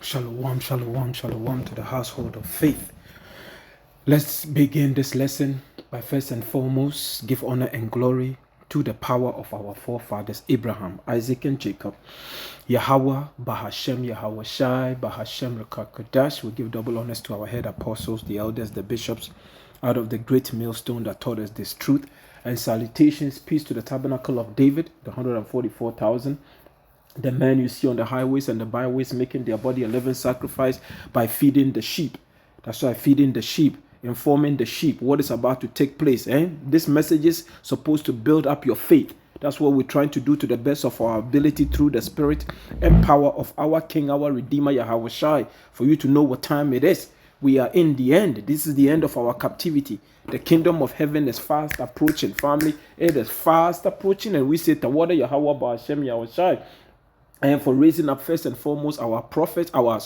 Shalom, shalom, shalom to the household of faith. Let's begin this lesson by first and foremost give honor and glory to the power of our forefathers Abraham, Isaac, and Jacob. Yahweh, Bahashem, Yahweh Shai, Bahashem, Rekakadash. We give double honors to our head apostles, the elders, the bishops, out of the great millstone that taught us this truth. And salutations, peace to the tabernacle of David, the 144,000. The men you see on the highways and the byways making their body a living sacrifice by feeding the sheep. That's why feeding the sheep, informing the sheep what is about to take place. This message is supposed to build up your faith. That's what we're trying to do to the best of our ability through the spirit and power of our King, our Redeemer, Yahweh Shai, for you to know what time it is. We are in the end. This is the end of our captivity. The kingdom of heaven is fast approaching, family. It is fast approaching, and we say, Tawada Yahweh Ba'ashem Yahweh Shai. And for raising up first and foremost our prophets, our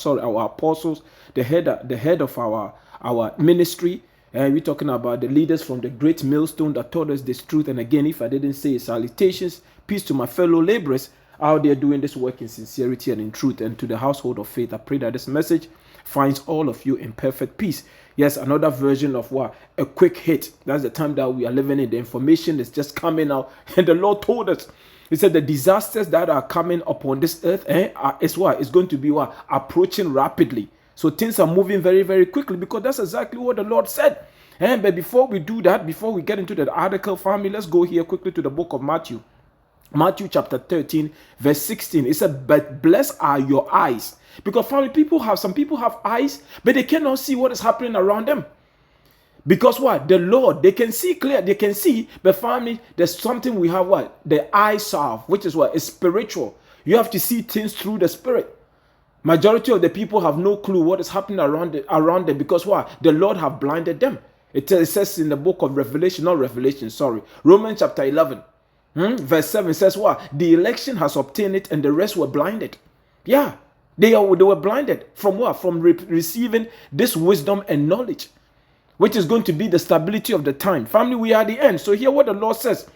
apostles, the head of our ministry. And we're talking about the leaders from the great millstone that taught us this truth. And again, if I didn't say salutations, peace to my fellow laborers out there doing this work in sincerity and in truth, and to the household of faith. I pray that this message finds all of you in perfect peace. Yes, another version of what? A quick hit. That's the time that we are living in. The information is just coming out. And the Lord told us, He said the disasters that are coming upon this earth is what? It's going to be what? Approaching rapidly. So things are moving very, very quickly, because that's exactly what the Lord said. But before we do that, before we get into that article, family, let's go here quickly to the book of Matthew. Matthew chapter 13, verse 16. It said, but blessed are your eyes. Because family, some people have eyes, but they cannot see what is happening around them. Because what? The Lord, they can see clear, they can see, but family, there's something we have what? The eye salve, which is what? It's spiritual. You have to see things through the spirit. Majority of the people have no clue what is happening around them, because what? The Lord have blinded them. It says in the book of Romans chapter 11, verse 7 says what? The election has obtained it and the rest were blinded. Yeah, they were blinded from what? From receiving this wisdom and knowledge, which is going to be the stability of the time. Family, we are at the end. So hear what the Lord says.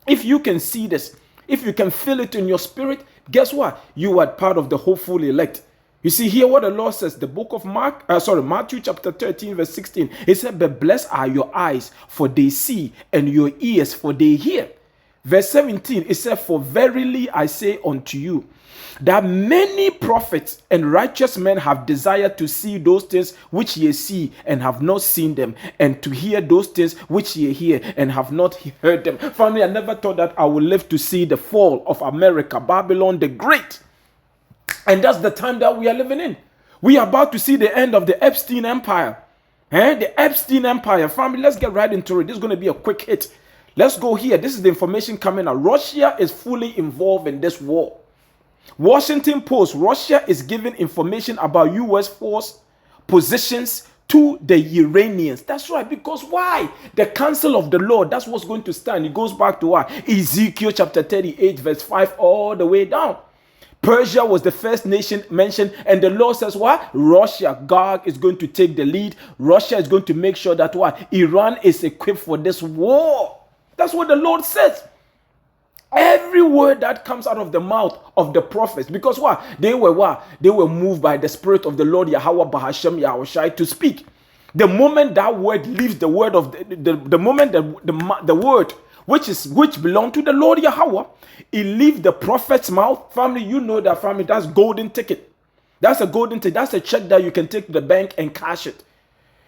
If you can see this, if you can feel it in your spirit, guess what? You are part of the hopeful elect. You see, hear what the Lord says. The book of Matthew chapter 13, verse 16. It said, but blessed are your eyes, for they see, and your ears, for they hear. Verse 17, it said, for verily I say unto you, that many prophets and righteous men have desired to see those things which ye see and have not seen them, and to hear those things which ye hear and have not heard them. Family, I never thought that I would live to see the fall of America, Babylon the Great. And that's the time that we are living in. We are about to see the end of the Epstein Empire. The Epstein Empire. Family, let's get right into it. This is going to be a quick hit. Let's go here. This is the information coming out. Russia is fully involved in this war. Washington Post, Russia is giving information about U.S. force positions to the Iranians. That's right, because why? The counsel of the Lord, that's what's going to stand. It goes back to what? Ezekiel chapter 38, verse 5, all the way down. Persia was the first nation mentioned, and the Lord says what? Russia, God is going to take the lead. Russia is going to make sure that what? Iran is equipped for this war. That's what the Lord says. Every word that comes out of the mouth of the prophets, because what? They were moved by the spirit of the Lord Yahweh Bahashem Yahweh Shai to speak. The moment that word leaves the word of the moment the word which belonged to the Lord Yahweh, it leaves the prophet's mouth. Family, you know that, family, that's golden ticket. That's a golden ticket. That's a check that you can take to the bank and cash it.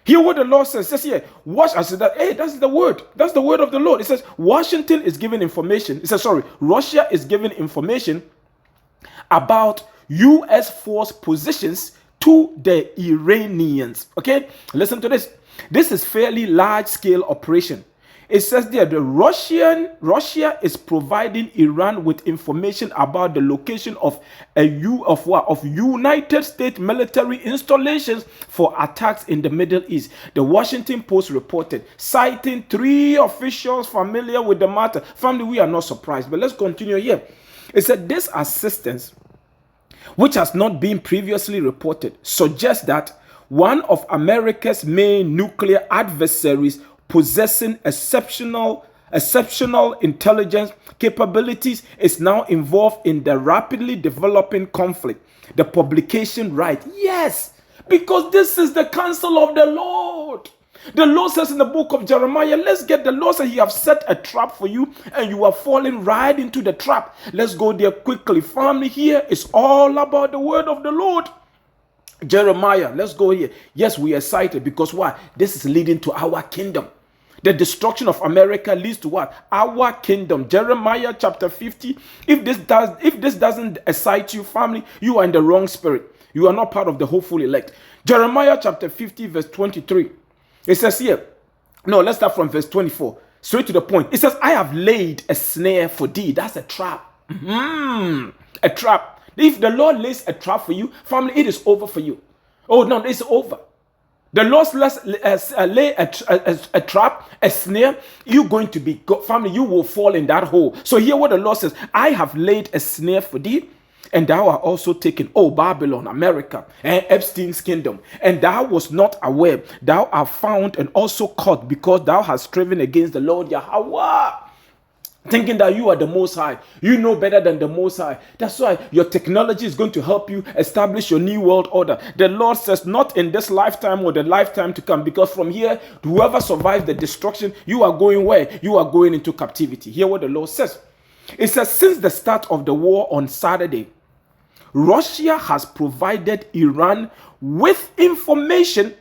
Hear what the Lord says. It says here, I said that, hey, that's the word. That's the word of the Lord. It says, Washington is giving information. It says, Russia is giving information about U.S. force positions to the Iranians. Okay, listen to this. This is fairly large-scale operation. It says there, Russia is providing Iran with information about the location of United States military installations for attacks in the Middle East. The Washington Post reported, citing 3 officials familiar with the matter. Family, we are not surprised, but let's continue here. It said this assistance, which has not been previously reported, suggests that one of America's main nuclear adversaries possessing exceptional exceptional intelligence capabilities is now involved in the rapidly developing conflict. The publication right. Yes, because this is the counsel of the Lord. The Lord says in the book of Jeremiah, let's get the Lord says he have set a trap for you and you are falling right into the trap. Let's go there quickly. Family, here is all about the word of the Lord. Jeremiah, let's go here. Yes, we are excited because why? This is leading to our kingdom. The destruction of America leads to what? Our kingdom. Jeremiah chapter 50. If this doesn't excite you, family, you are in the wrong spirit. You are not part of the hopeful elect. Jeremiah chapter 50 verse 23. It says here, no, let's start from verse 24. Straight to the point. It says, I have laid a snare for thee. That's a trap. A trap. If the Lord lays a trap for you, family, it is over for you. Oh, no, it's over. The Lord lay a trap, a snare. You're going to be, family, you will fall in that hole. So hear what the Lord says. I have laid a snare for thee, and thou art also taken, O Babylon, America, and Epstein's kingdom. And thou was not aware. Thou art found and also caught, because thou hast striven against the Lord Yahweh, thinking that you are the Most High. You know better than the Most High. That's why your technology is going to help you establish your new world order. The Lord says, not in this lifetime or the lifetime to come, because from here, whoever survives the destruction, you are going where? You are going into captivity. Hear what the Lord says. It says, since the start of the war on Saturday, Russia has provided Iran with information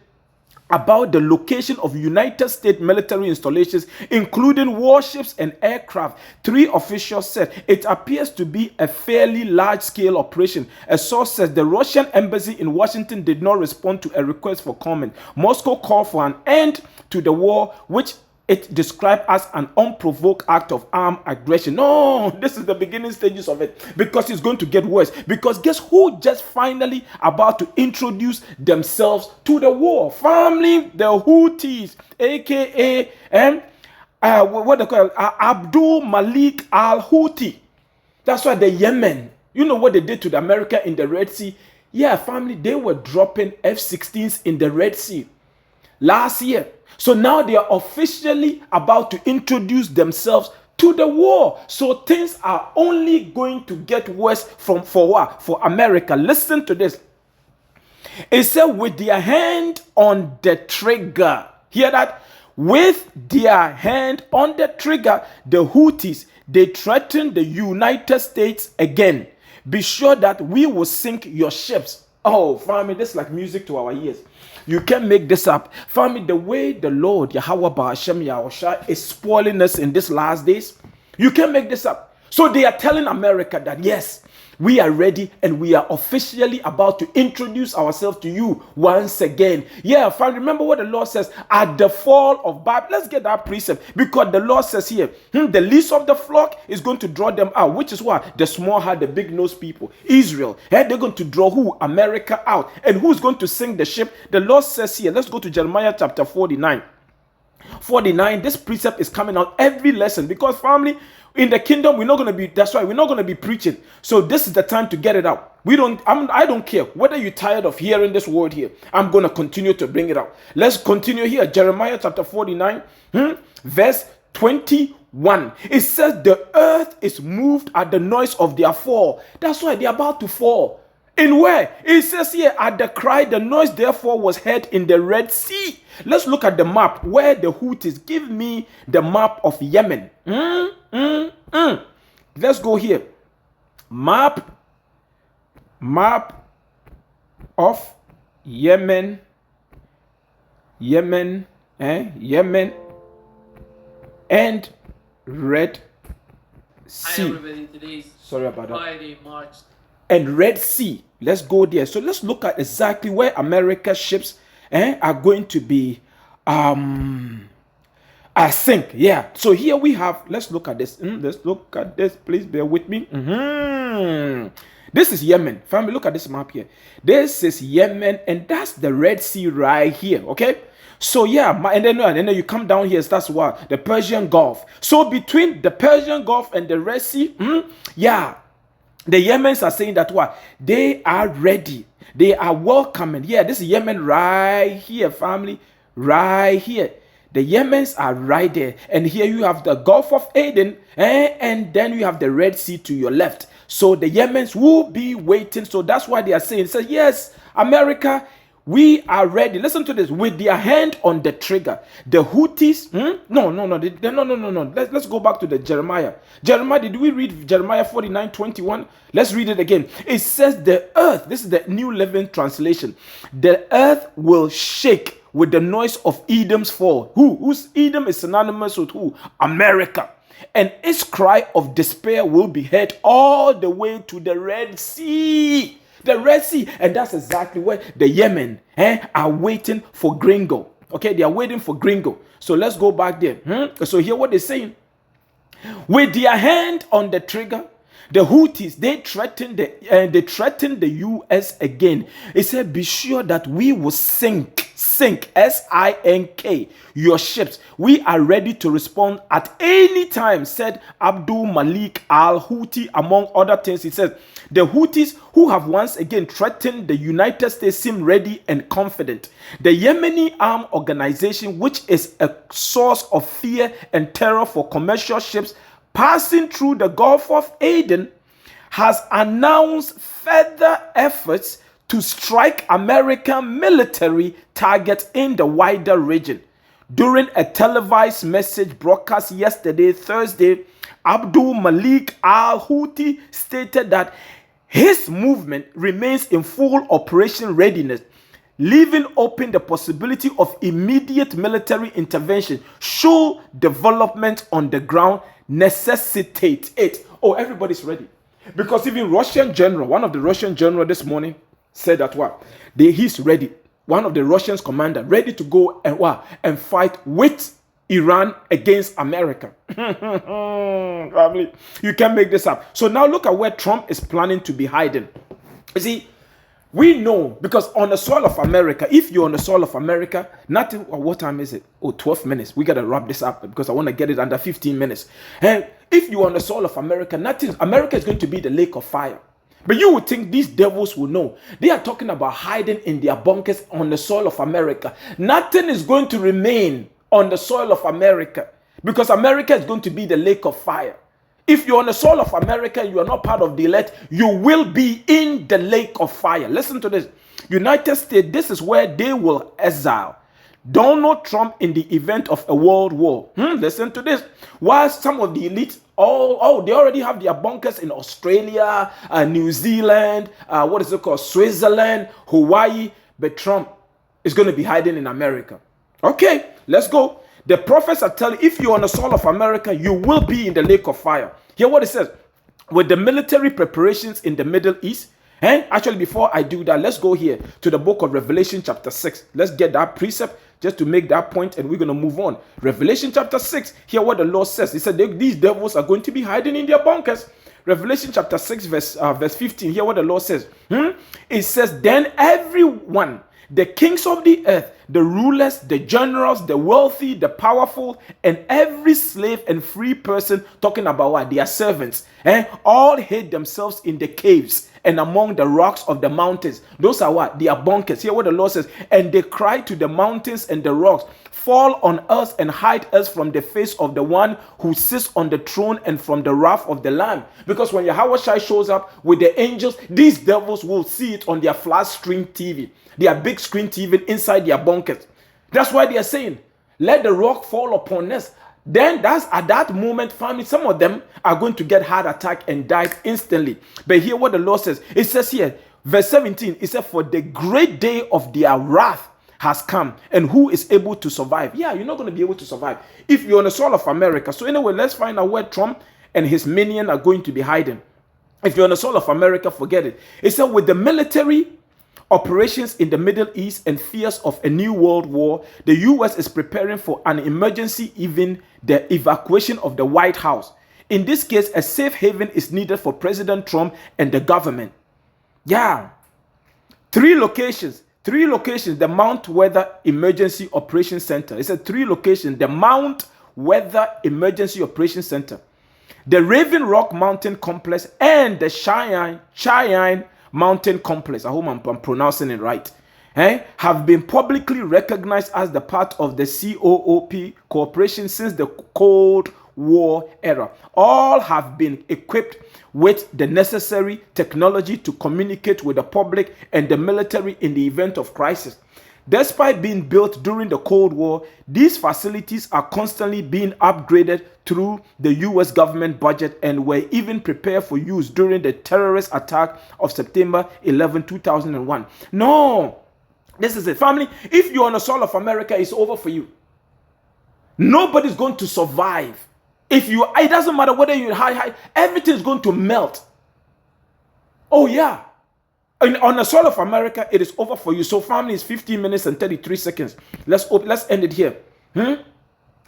about the location of United States military installations, including warships and aircraft. 3 officials said it appears to be a fairly large-scale operation. A source says the Russian embassy in Washington did not respond to a request for comment. Moscow called for an end to the war, which it described as an unprovoked act of armed aggression. No, this is the beginning stages of it, because it's going to get worse. Because guess who just finally about to introduce themselves to the war? Family, the Houthis, aka what they call Abdul Malik al-Houthi. That's why the Yemen, you know what they did to the America in the Red Sea? Yeah, family, they were dropping F-16s in the Red Sea last year. So now they are officially about to introduce themselves to the war. So things are only going to get worse for what? For America. Listen to this. It said, with their hand on the trigger. Hear that? With their hand on the trigger, the Houthis, they threatened the United States again. Be sure that we will sink your ships. Oh, family, this is like music to our ears. You can't make this up. Family, the way the Lord, Yahweh Ba'ashem Yahusha, is spoiling us in these last days, you can't make this up. So they are telling America that, yes, we are ready and we are officially about to introduce ourselves to you once again. Yeah, family, remember what the Lord says at the fall of Babylon. Let's get that precept, because the Lord says here, the least of the flock is going to draw them out, which is what? The small heart, the big nose people, Israel. And they're going to draw who? America out. And who's going to sink the ship? The Lord says here, let's go to Jeremiah chapter 49. 49, this precept is coming out every lesson, because family, in the kingdom, we're not going to be, that's why we're not going to be preaching. So this is the time to get it out. I don't care whether you're tired of hearing this word here. I'm going to continue to bring it out. Let's continue here. Jeremiah chapter 49, verse 21. It says the earth is moved at the noise of their fall. That's why they're about to fall. In where? It says here, at the cry, the noise therefore was heard in the Red Sea. Let's look at the map where the Houthis. Give me the map of Yemen. Let's go here. Map of Yemen. Yemen and Red Sea. Hi everybody, today's Sorry about that. Friday, March. And Red Sea. Let's go there. So let's look at exactly where America's ships are going to be sink. Yeah. So here we have, let's look at this. Let's look at this. Please bear with me. This is Yemen. Family, look at this map here. This is Yemen, and that's the Red Sea right here. Okay. So yeah, and then you come down here. That's what? The Persian Gulf. So between the Persian Gulf and the Red Sea, yeah, the Yemens are saying that what? They are ready. They are welcoming. Yeah, this is Yemen right here, family. Right here. The Yemens are right there. And here you have the Gulf of Aden, and then you have the Red Sea to your left. So the Yemens will be waiting. So that's why they are saying, say, yes, America, we are ready. Listen to this. With their hand on the trigger, the Houthis. No. Let's go back to the Jeremiah. Jeremiah, did we read Jeremiah 49:21? Let's read it again. It says the earth. This is the New Living Translation. The earth will shake with the noise of Edom's fall. Whose Edom is synonymous with who? America. And its cry of despair will be heard all the way to the Red Sea. The Red Sea. And that's exactly where the Yemen are waiting for Gringo. Okay, they are waiting for Gringo. So let's go back there. So here what they're saying. With their hand on the trigger, the Houthis, they threatened the U.S. again. It said, be sure that we will sink, S-I-N-K, your ships. We are ready to respond at any time, said Abdul Malik al-Houthi, among other things. He says, the Houthis, who have once again threatened the United States, seem ready and confident. The Yemeni armed organization, which is a source of fear and terror for commercial ships passing through the Gulf of Aden, has announced further efforts to strike American military targets in the wider region. During a televised message broadcast yesterday, Thursday, Abdul Malik al-Houthi stated that his movement remains in full operation readiness, leaving open the possibility of immediate military intervention should development on the ground necessitate it. Oh, everybody's ready. Because even Russian general, one of the Russian general this morning said that he's ready. One of the Russians commander ready to go and fight with Iran against America. Family, you can't make this up. So now look at where Trump is planning to be hiding. You see, we know, because on the soil of America, if you're on the soil of America, nothing, what time is it? Oh, 12 minutes. We got to wrap this up because I want to get it under 15 minutes. And if you're on the soil of America, America is going to be the lake of fire. But you would think these devils will know. They are talking about hiding in their bunkers on the soil of America. Nothing is going to remain on the soil of America because America is going to be the lake of fire. If you're on the soil of America, you are not part of the elect, you will be in the lake of fire. Listen to this. United States, this is where they will exile Donald Trump in the event of a world war. Listen to this. While some of the elite, they already have their bunkers in Australia, New Zealand, Switzerland, Hawaii, but Trump is going to be hiding in America. Okay, let's go. The prophets are telling, if you're on the soil of America, you will be in the lake of fire. Hear what it says. With the military preparations in the Middle East, actually, before I do that, let's go here to the book of Revelation chapter 6. Let's get that precept just to make that point, and we're going to move on. Revelation chapter 6, hear what the Lord says. He said these devils are going to be hiding in their bunkers. Revelation chapter 6, verse 15, hear what the Lord says. It says, then everyone, the kings of the earth, the rulers, the generals, the wealthy, the powerful, and every slave and free person, talking about what? Their servants, all hid themselves in the caves and among the rocks of the mountains. Those are what? Their bunkers. Hear what the Lord says. And they cried to the mountains and the rocks, fall on us and hide us from the face of the one who sits on the throne and from the wrath of the Lamb. Because when Yahweh Shai shows up with the angels, these devils will see it on their flat screen TV. Their big screen TV inside their bunkers. That's why they are saying, let the rock fall upon us. Then that's at that moment, family, some of them are going to get heart attack and die instantly. But hear what the Lord says. It says here, verse 17, it says, for the great day of their wrath has come, and who is able to survive? Yeah, you're not going to be able to survive if you're on the soil of America. So anyway, let's find out where Trump and his minion are going to be hiding. If you're on the soil of America, forget it. It said with the military operations in the Middle East and fears of a new world war, the U.S. is preparing for an emergency, even the evacuation of the White House. In this case, a safe haven is needed for President Trump and the government. Yeah. Three locations, the Mount Weather Emergency Operations Center. It's a 3 locations, the Mount Weather Emergency Operations Center, the Raven Rock Mountain Complex, and the Cheyenne Mountain Complex. I hope I'm pronouncing it right. have been publicly recognized as the part of the COOP cooperation since the Cold War era. All have been equipped with the necessary technology to communicate with the public and the military in the event of crisis. Despite being built during the Cold War, these facilities are constantly being upgraded through the US government budget and were even prepared for use during the terrorist attack of September 11, 2001. No, this is it. Family, if you're on the soil of America, it's over for you. Nobody's going to survive. If you, it doesn't matter whether you're high, everything's going to melt. Oh yeah. And on the soil of America, it is over for you. So family, is 15 minutes and 33 seconds. Let's end it here.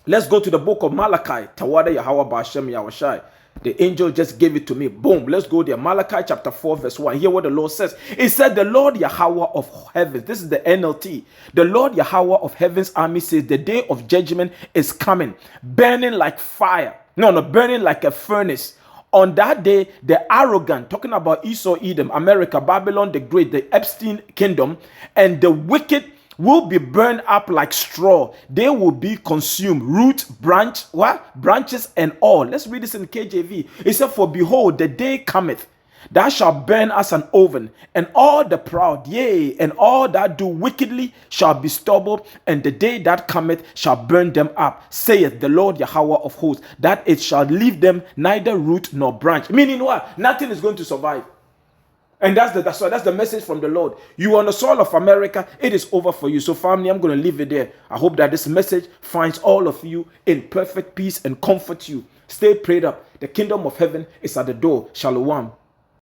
Let's go to the book of Malachi. Tawada Yahweh Ba'ashem Yahweh. The angel just gave it to me. Boom. Let's go there. Malachi chapter 4 verse 1. Hear what the Lord says. It said, the Lord Yahweh of heavens. This is the NLT. The Lord Yahweh of heaven's army says, the day of judgment is coming, burning like fire. No, burning like a furnace. On that day, the arrogant, talking about Esau, Edom, America, Babylon the Great, the Epstein kingdom, and the wicked will be burned up like straw. They will be consumed, root, branches and all. Let's read this in KJV. It said, for behold, the day cometh, that shall burn as an oven, and all the proud, yea, and all that do wickedly shall be stubble, and the day that cometh shall burn them up, saith the Lord Yahweh of hosts, that it shall leave them neither root nor branch. Meaning what? Nothing is going to survive. And that's the message from the Lord. You are on the soil of America, it is over for you. So family, I'm going to leave it there. I hope that this message finds all of you in perfect peace and comfort you. Stay prayed up. The kingdom of heaven is at the door. Shalom.